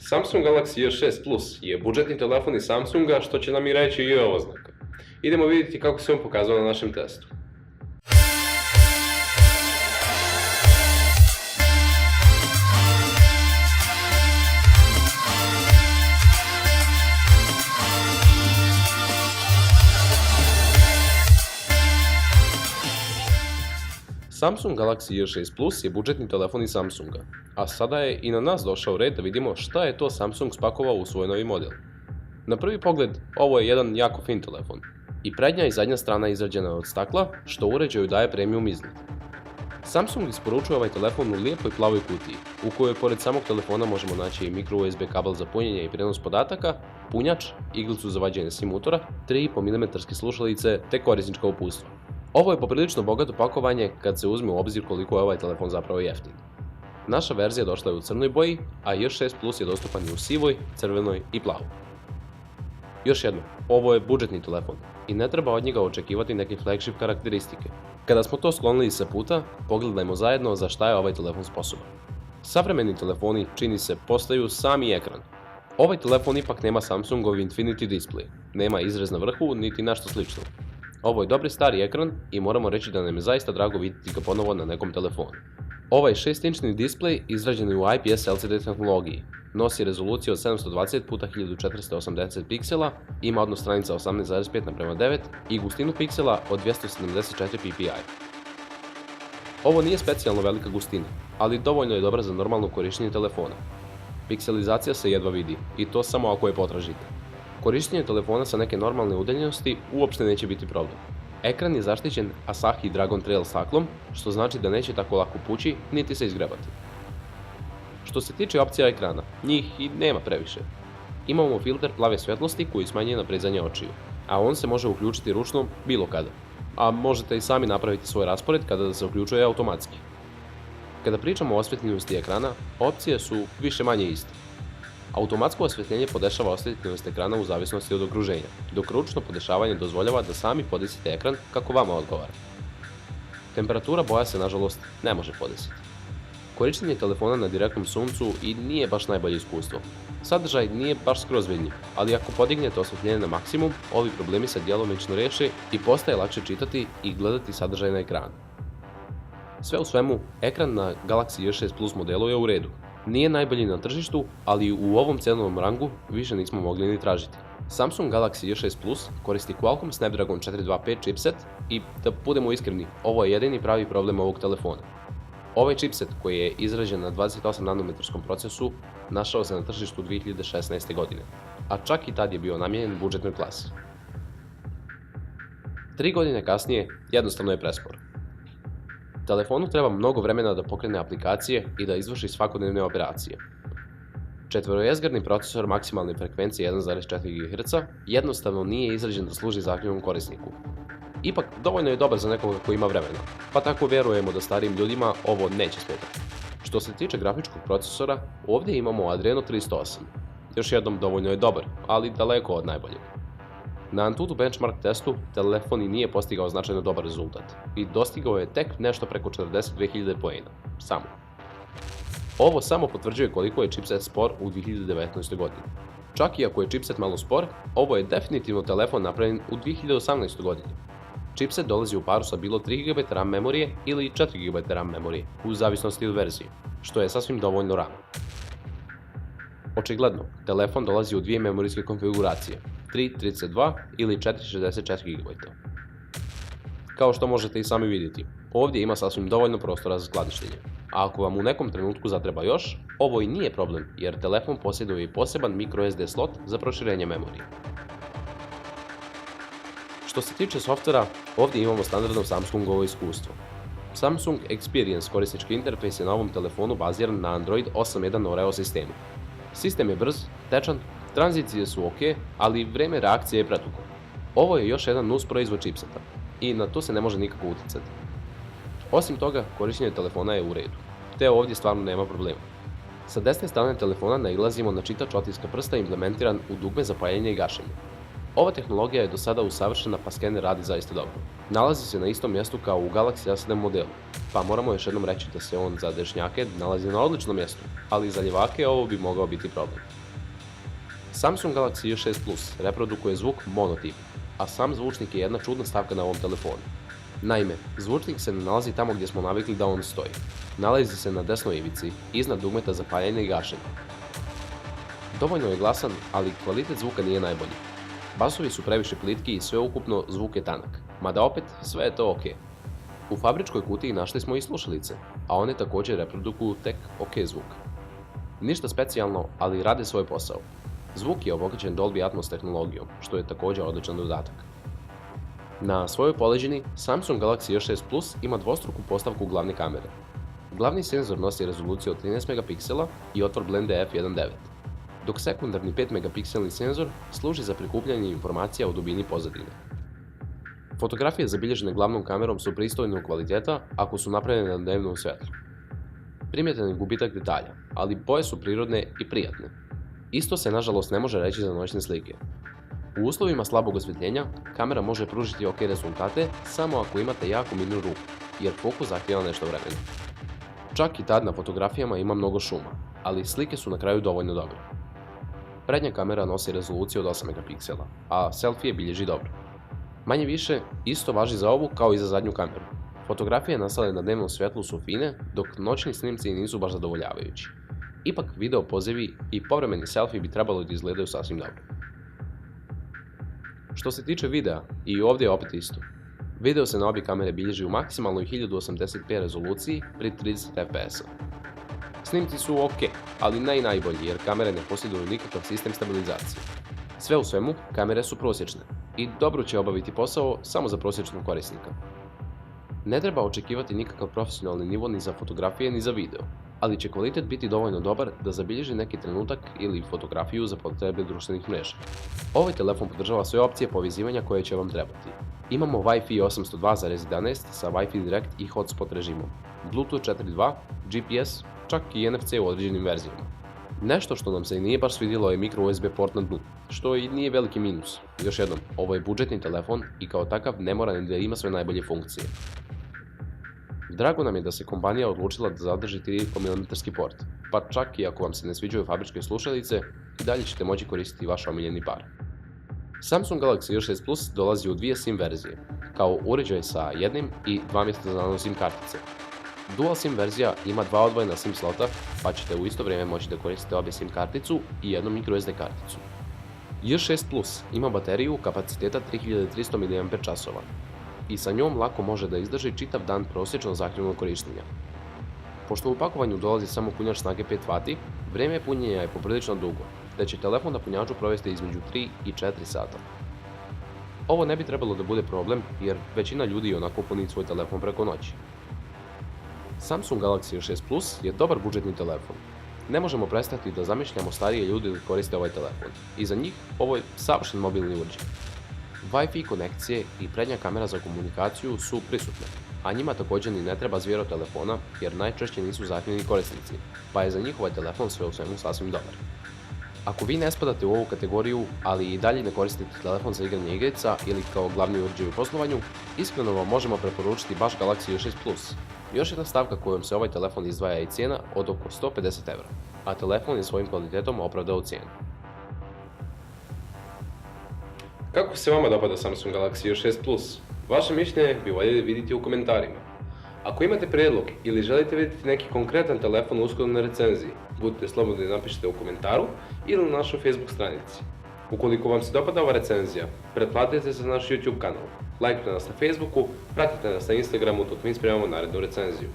Samsung Galaxy S6 Plus je budžetni telefon iz Samsunga, što će nam i reći i oznaka. Idemo vidjeti kako se on pokazao na našem testu. Samsung Galaxy S6 Plus je budžetni telefon iz Samsunga, a sada je i na nas došao red da vidimo šta je to Samsung spakovao u svoj novi model. Na prvi pogled, ovo je jedan jako fin telefon. I prednja i zadnja strana izrađena je od stakla, što uređaju daje premium izgled. Samsung isporučuje ovaj telefon u lijepoj plavoj kutiji, u kojoj pored samog telefona možemo naći i micro USB kabel za punjenje i prenos podataka, punjač, iglicu za vađenje SIM-utora, 3,5 mm slušalice te korisnička uputstva. Ovo je poprilično bogato pakovanje kad se uzme u obzir koliko je ovaj telefon zapravo jeftin. Naša verzija došla je u crnoj boji, a S6 Plus je dostupan i u sivoj, crvenoj i plavoj. Još jedno, ovo je budžetni telefon i ne treba od njega očekivati neke flagship karakteristike. Kada smo to sklonili sa puta, pogledajmo zajedno za šta je ovaj telefon sposoban. Savremeni telefoni, čini se, postaju sami ekran. Ovaj telefon ipak nema Samsungov Infinity Display, nema izrez na vrhu niti nešto slično. Ovo je dobri stari ekran i moramo reći da nam je zaista drago vidjeti ga ponovo na nekom telefonu. Ovaj 6-inčni displej izrađen je u IPS LCD tehnologiji, nosi rezoluciju od 720 x 1480 piksela, ima odnos stranica 18:5:9 i gustinu piksela od 274 ppi. Ovo nije specijalno velika gustina, ali dovoljno je dobra za normalno korištenje telefona. Pikselizacija se jedva vidi i to samo ako je potražite. Korištenje telefona sa neke normalne udaljenosti uopšte neće biti problem. Ekran je zaštićen Asahi Dragon Trail staklom, što znači da neće tako lako pući niti se izgrebati. Što se tiče opcija ekrana, njih i nema previše. Imamo filter plave svjetlosti koji smanjuje naprezanje očiju, a on se može uključiti ručno bilo kada. A možete i sami napraviti svoj raspored kada se uključuje automatski. Kada pričamo o osvjetljenosti ekrana, opcije su više manje iste. Automatsko osvjetljenje podešava osvjetljenost ekrana u zavisnosti od okruženja, dok ručno podešavanje dozvoljava da sami podesite ekran kako vama odgovara. Temperatura boja se nažalost ne može podesiti. Korištenje telefona na direktnom suncu i nije baš najbolje iskustvo. Sadržaj nije baš skroz vidljiv, ali ako podignete osvjetljenje na maksimum, ovi problemi se djelomično riješe i postaje lakše čitati i gledati sadržaj na ekranu. Sve u svemu, ekran na Galaxy S6 Plus modelu je u redu. Nije najbolji na tržištu, ali u ovom cenovnom rangu više nismo mogli ni tražiti. Samsung Galaxy S6 Plus koristi Qualcomm Snapdragon 425 chipset i, da budemo iskreni, ovo je jedini pravi problem ovog telefona. Ovaj chipset, koji je izrađen na 28 nanometrskom procesu, našao se na tržištu 2016. godine, a čak i tad je bio namijenjen budžetnoj klasi. 3 godine kasnije, jednostavno je prespor. Telefonu treba mnogo vremena da pokrene aplikacije i da izvrši svakodnevne operacije. Četverojezgarni procesor maksimalne frekvencije 1,4 GHz jednostavno nije izrađen da služi zahtjevnom korisniku. Ipak, dovoljno je dobar za nekoga koji ima vremena, pa tako vjerujemo da starijim ljudima ovo neće smetati. Što se tiče grafičkog procesora, ovdje imamo Adreno 308. Još jednom, dovoljno je dobar, ali daleko od najboljeg. Na Antutu benchmark testu telefon i nije postigao značajno dobar rezultat i dostigao je tek nešto preko 42.000 poena, samo. Ovo samo potvrđuje koliko je chipset spor u 2019. godini. Čak i ako je chipset malo spor, ovo je definitivno telefon napravljen u 2018. godini. Chipset dolazi u paru sa bilo 3 GB RAM memorije ili 4 GB RAM memorije, u zavisnosti od verzije, što je sasvim dovoljno rano. Očigledno, telefon dolazi u dvije memorijske konfiguracije, 3.32 ili 4.64 GB. Kao što možete i sami vidjeti, ovdje ima sasvim dovoljno prostora za skladištenje, a ako vam u nekom trenutku zatreba još, ovo i nije problem jer telefon posjeduje i poseban microSD slot za proširenje memorije. Što se tiče softvera, ovdje imamo standardno Samsungovo iskustvo. Samsung Experience korisnički interfejs je na ovom telefonu baziran na Android 8.1 Oreo sistemu. Sistem je brz, tečan, tranzicije su ok, ali vrijeme reakcije je predugo. Ovo je još jedan nus proizvod chipseta i na to se ne može nikako utjecati. Osim toga, korištenje telefona je u redu, te ovdje stvarno nema problema. Sa desne strane telefona nailazimo na čitač otiska prsta implementiran u dugme za paljenje i gašenje. Ova tehnologija je do sada usavršena pa skener radi zaista dobro. Nalazi se na istom mjestu kao u Galaxy A7 modelu, pa moramo još jednom reći da se on za dešnjake nalazi na odličnom mjestu, ali za ljevake ovo bi mogao biti problem. Samsung Galaxy J6 Plus reprodukuje zvuk monotip, a sam zvučnik je jedna čudna stavka na ovom telefonu. Naime, zvučnik se ne nalazi tamo gdje smo navikli da on stoji. Nalazi se na desnoj ivici, iznad dugmeta za paljenje i gašenje. Dovoljno je glasan, ali kvalitet zvuka nije najbolji. Basovi su previše plitki i sveukupno zvuk je tanak, mada opet sve je to ok. U fabričkoj kutiji našli smo i slušalice, a one također reprodukuju tek ok zvuk. Ništa specijalno, ali rade svoj posao. Zvuk je obogaćen Dolby Atmos tehnologijom, što je također odličan dodatak. Na svojoj poleđini, Samsung Galaxy J6 Plus ima dvostruku postavku glavne kamere. Glavni senzor nosi rezoluciju od 13 megapiksela i otvor blende f1.9, dok sekundarni 5 megapikselni senzor služi za prikupljanje informacija o dubini pozadine. Fotografije zabilježene glavnom kamerom su pristojnog kvaliteta ako su napravljene na dnevnom svjetlu. Primjetan je gubitak detalja, ali boje su prirodne i prijatne. Isto se nažalost ne može reći za noćne slike. U uslovima slabog osvjetljenja, kamera može pružiti ok rezultate samo ako imate jako mirnu ruku, jer fokus zahtijeva nešto vremena. Čak i tad na fotografijama ima mnogo šuma, ali slike su na kraju dovoljno dobre. Prednja kamera nosi rezoluciju od 8 megapiksela, a selfie bilježi dobro. Manje više, isto važi za ovu kao i za zadnju kameru. Fotografije nastale na dnevnom svjetlu su fine, dok noćni snimci nisu baš zadovoljavajući. Ipak video pozivi i povremeni selfie bi trebalo da izgledaju sasvim dobro. Što se tiče videa, i ovdje je opet isto. Video se na obje kamere bilježi u maksimalnoj 1080p rezoluciji pri 30 fps. Snimci su ok, ali ne i najbolji jer kamere ne posjeduju nikakav sistem stabilizacije. Sve u svemu, kamere su prosječne i dobro će obaviti posao samo za prosječnog korisnika. Ne treba očekivati nikakav profesionalni nivo ni za fotografije ni za video, ali će kvalitet biti dovoljno dobar da zabilježi neki trenutak ili fotografiju za potrebe društvenih mreža. Ovaj telefon podržava sve opcije povezivanja koje će vam trebati. Imamo Wi-Fi 802.11 sa Wi-Fi Direct i Hotspot režimom, Bluetooth 4.2, GPS, čak i NFC u određenim verzijama. Nešto što nam se i nije baš svidjelo je micro USB port na dnu, što i nije veliki minus. Još jednom, ovo je budžetni telefon i kao takav ne mora ni da ima sve najbolje funkcije. Drago nam je da se kompanija odlučila da zadrži 3,5 mm port, pa čak i ako vam se ne sviđaju fabričke slušalice, i dalje ćete moći koristiti vaš omiljeni par. Samsung Galaxy J6 Plus dolazi u dvije SIM verzije, kao uređaj sa jednim i dva mjesta za SIM kartice. Dual SIM verzija ima dva odvojena SIM slota, pa ćete u isto vrijeme moći da koristite obje SIM karticu i jednu microSD karticu. J6 Plus ima bateriju kapaciteta 3300 mAh i sa njom lako može da izdrži čitav dan prosječno zahtjevnog korištenja. Pošto u pakovanju dolazi samo punjač snage 5 W, vrijeme punjenja je poprilično dugo, te će telefon na punjaču provesti između 3 i 4 sata. Ovo ne bi trebalo da bude problem jer većina ljudi i onako puni svoj telefon preko noći. Samsung Galaxy J6 Plus je dobar budžetni telefon. Ne možemo prestati da zamišljamo starije ljude da koriste ovaj telefon i za njih ovo je savršen mobilni uređaj. Wi-Fi konekcije i prednja kamera za komunikaciju su prisutne, a njima također ni ne treba zvjero telefona jer najčešće nisu zahtjevni korisnici, pa je za njih ovaj telefon sve u svemu sasvim dobar. Ako vi ne spadate u ovu kategoriju, ali i dalje ne koristite telefon za igranje igrica ili kao glavni uređaj u poslovanju, iskreno vam možemo preporučiti baš Galaxy J6 Plus. Još jedna stavka kojom se ovaj telefon izdvaja je cijena od oko 150 €, a telefon je svojim kvalitetom opravdao cijenu. Kako se vama dopada Samsung Galaxy J6 Plus? Vaše mišljenje bi voljeli vidjeti u komentarima. Ako imate prijedlog ili želite vidjeti neki konkretan telefon uskoro na recenziji, budite slobodni da napišite u komentaru ili na našoj Facebook stranici. Ukoliko vam se dopada ova recenzija, pretplatite se za naš YouTube kanal, lajkajte nas na Facebooku, pratite nas na Instagramu dok mi spremamo narednu recenziju.